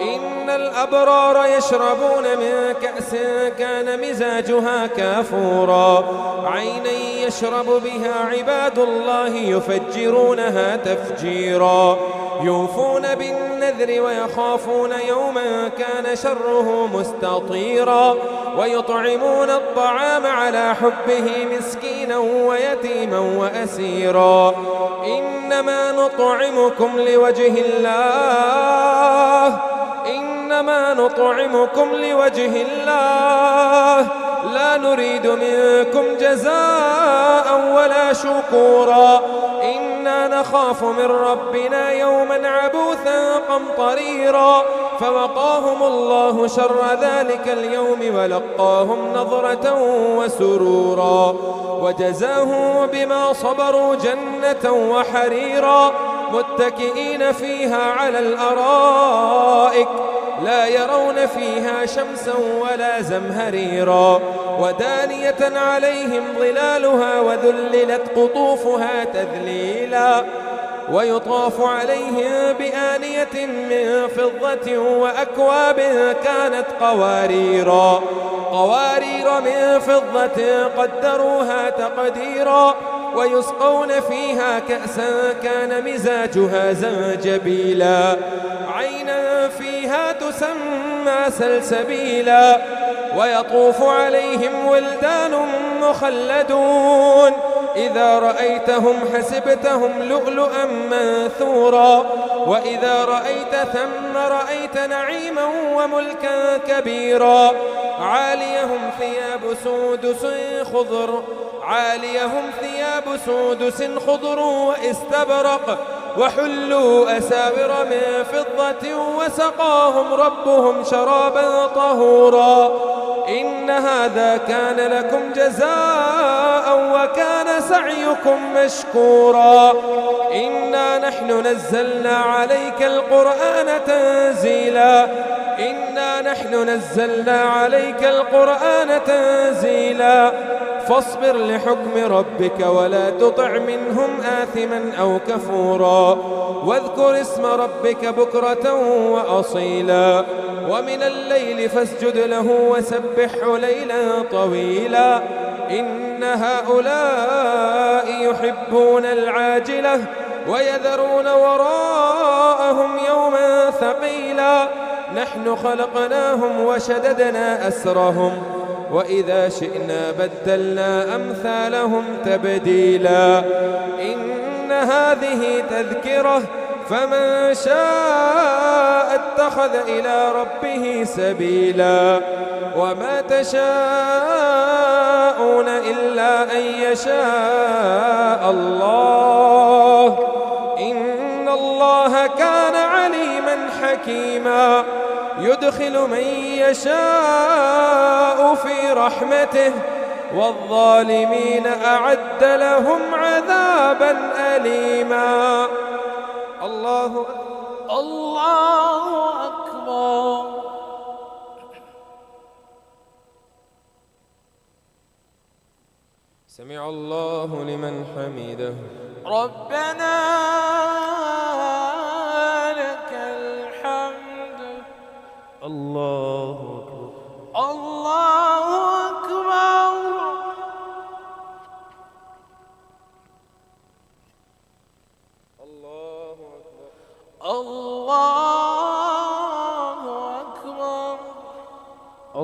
إن الأبرار يشربون من كأس كان مزاجها كافورا عينا يشرب بها عباد الله يفجرونها تفجيرا يوفون بالنذر ويخافون يوما كان شره مستطيرا ويطعمون الطعام على حبه مسكينا ويتيما وأسيرا إنما نطعمكم لوجه الله لا نريد منكم جزاء ولا شكورا إنا نخاف من ربنا يوما عبوسا قمطريرا فوقاهم الله شر ذلك اليوم ولقاهم نظرة وسرورا وجزاهم بما صبروا جنة وحريرا متكئين فيها على الأرائك لا يرون فيها شمسا ولا زمهريرا ودانية عليهم ظلالها وذللت قطوفها تذليلا ويطاف عليهم بآنية من فضة وأكواب كانت قوارير من فضة قدروها تقديرا ويسقون فيها كأسا كان مزاجها زنجبيلا عينا فيها تسمى سلسبيلا ويطوف عليهم ولدان مخلدون إذا رأيتهم حسبتهم لؤلؤا منثورا وإذا رأيت ثم رأيت نعيما وملكا كبيرا عاليهم ثياب سودس خضر واستبرق وحلوا أساور من فضة وسقاهم ربهم شرابا طهورا إن هذا كان لكم جزاء وكان سعيكم مشكورا إنا نحن نزلنا عليك القرآن تنزيلا فاصبر لحكم ربك ولا تطع منهم آثما أو كفورا واذكر اسم ربك بكرة وأصيلا ومن الليل فاسجد له وسبحه ليلا طويلا إن هؤلاء يحبون العاجلة ويذرون وراءهم يوما ثقيلا نحن خلقناهم وشددنا أسرهم وإذا شئنا بدلنا أمثالهم تبديلا إن هذه تذكرة فمن شاء اتخذ إلى ربه سبيلا وما تشاءون إلا أن يشاء الله إن الله كان عليما حكيما يدخل من يشاء في رحمته والظالمين أعد لهم عذابا أليما الله أكبر سمع الله لمن حمده ربنا لك الحمد الله أكبر الله أكبر الله أكبر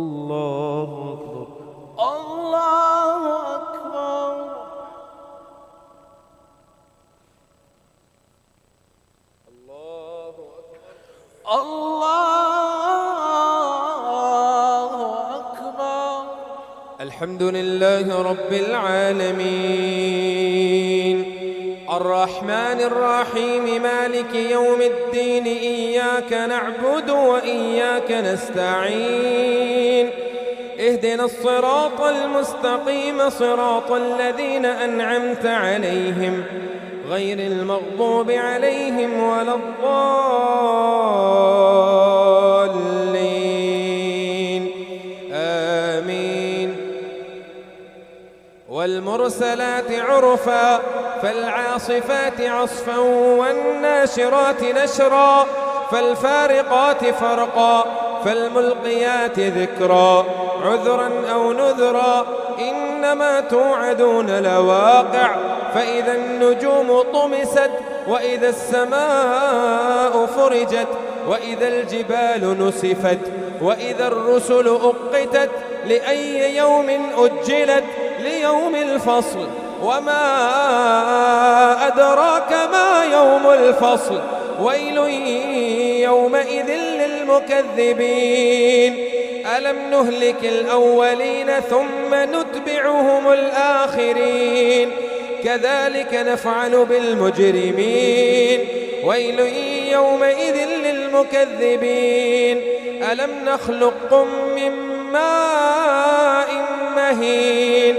الله أكبر الله أكبر الله أكبر الله أكبر الحمد لله رب العالمين الرحمن الرحيم مالك يوم الدين إياك نعبد وإياك نستعين اهدنا الصراط المستقيم صراط الذين أنعمت عليهم غير المغضوب عليهم ولا الضالين آمين والمرسلات عرفا فالعاصفات عصفا والناشرات نشرا فالفارقات فرقا فالملقيات ذكرا عذرا أو نذرا إنما توعدون لواقع فإذا النجوم طمست وإذا السماء فرجت وإذا الجبال نسفت وإذا الرسل أقتت لأي يوم أجلت ليوم الفصل وما أدراك ما يوم الفصل ويل يومئذ للمكذبين ألم نهلك الأولين ثم نتبعهم الآخرين كذلك نفعل بالمجرمين ويل يومئذ للمكذبين ألم نخلقكم من ماء مهين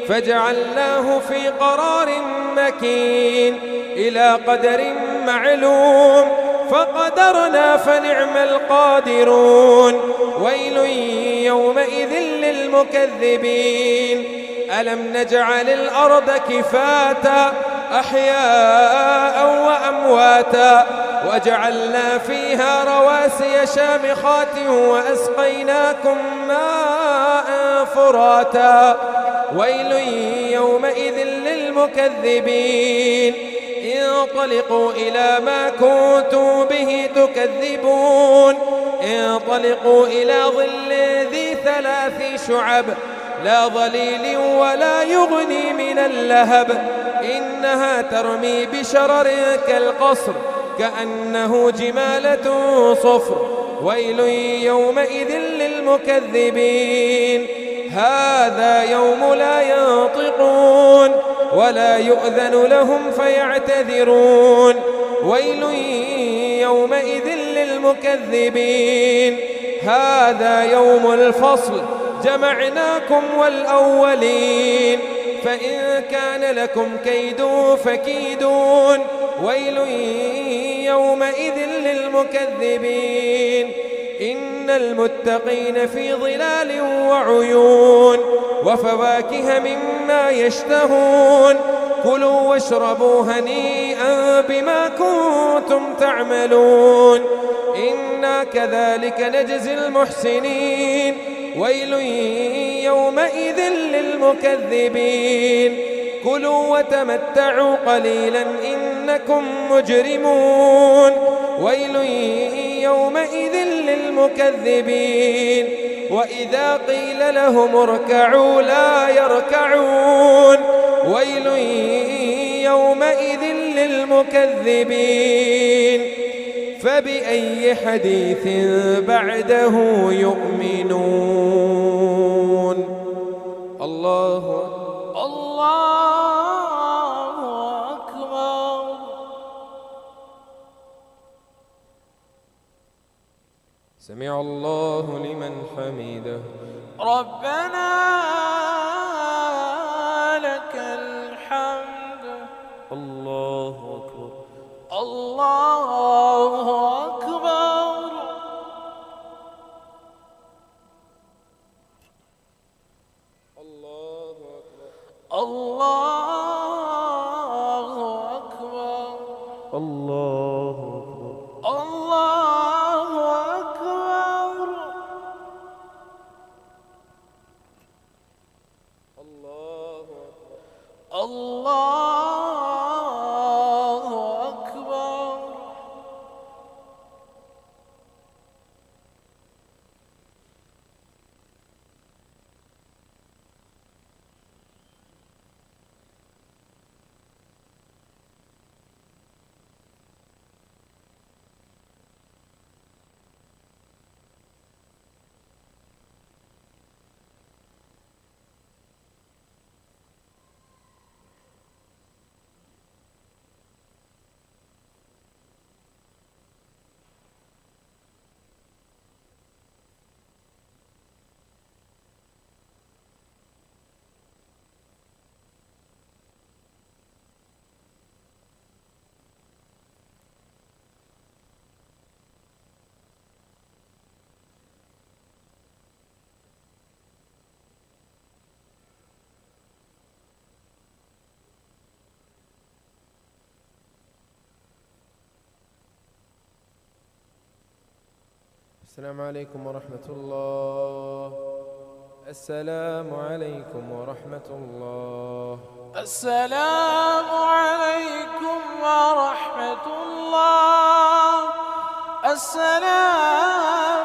فجعلناه في قرار مكين إلى قدر معلوم فقدرنا فنعم القادرون ويل يومئذ للمكذبين ألم نجعل الأرض كفاتا أحياء وأمواتا وجعلنا فيها رواسي شامخات وأسقيناكم ماء فراتا ويل يومئذ للمكذبين انطلقوا إلى ما كنتم به تكذبون انطلقوا إلى ظل ذي 3 شعب لا ظليل ولا يغني من اللهب إنها ترمي بشرر كالقصر كأنه جمالة صفر ويل يومئذ للمكذبين هذا يوم لا ينطقون ولا يؤذن لهم فيعتذرون ويل يومئذ للمكذبين هذا يوم الفصل جمعناكم والأولين فإن كان لكم كيد فكيدون ويل يومئذ للمكذبين إن المتقين في ظلال وعيون وفواكه مما يشتهون كلوا واشربوا هنيئا بما كنتم تعملون إنا كذلك نجزي المحسنين ويل يومئذ للمكذبين كلوا وتمتعوا قليلا إنكم مجرمون ويل يومئذ للمكذبين وإذا قيل لهم اركعوا لا يركعون ويل يومئذ للمكذبين فبأي حديث بعده يؤمنون الله أكبر سمع الله لمن حمده ربنا لك الحمد الله أكبر الله أكبر الله أكبر الله أكبر الله أكبر الله أكبر الله أكبر الله أكبر السلام عليكم ورحمة الله. السلام عليكم ورحمة الله. السلام عليكم ورحمة الله. السلام